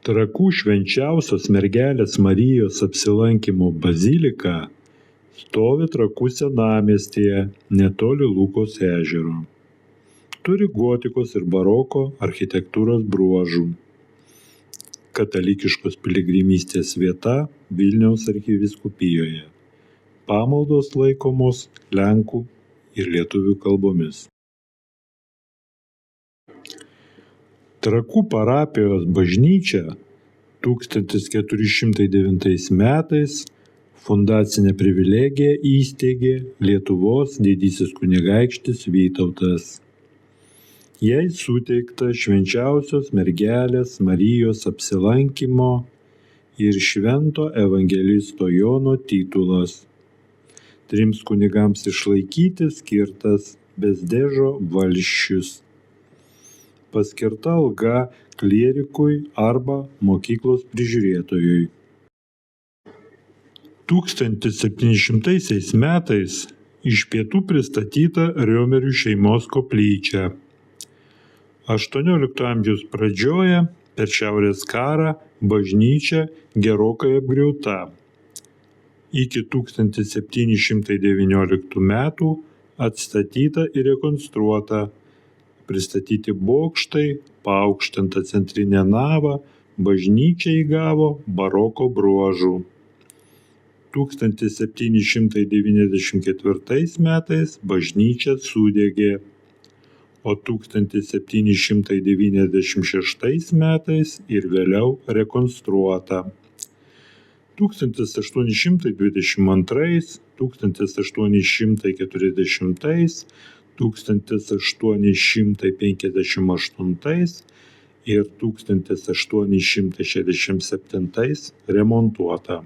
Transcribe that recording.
Trakų Švenčiausios Mergelės Marijos Apsilankymo bazilika stovi Trakų senamiestyje netoli Lūkos ežero. Turi gotikos ir baroko architektūros bruožų. Katalikiškos piligrimystės vieta Vilniaus arkivyskupijoje. Pamaldos laikomos lenkų ir lietuvių kalbomis. Trakų parapijos bažnyčia 1409 metais fundacinę privilegiją įsteigė Lietuvos didysis kunigaikštis Vytautas. Jai suteikta Švenčiausios Mergelės Marijos Apsilankymo ir Švento evangelisto Jono titulas. 3 kunigams išlaikyti skirtas Bezdežo valsčius. Paskirta alga klierikui arba mokyklos prižiūrėtojui. 1700 metais iš pietų pristatyta Riomerių šeimos koplyčia. 18 amžiaus pradžioje per Šiaurės karą bažnyčia gerokai apgriauta. Iki 1719 metų atstatyta ir rekonstruota. Pristatyti bokštai, paaukštinta centrinė nava, bažnyčia įgavo baroko bruožų. 1794 metais bažnyčia sudegė, o 1796 metais ir vėliau rekonstruota. 1822, 1840, 1858 ir 1867 remontuota.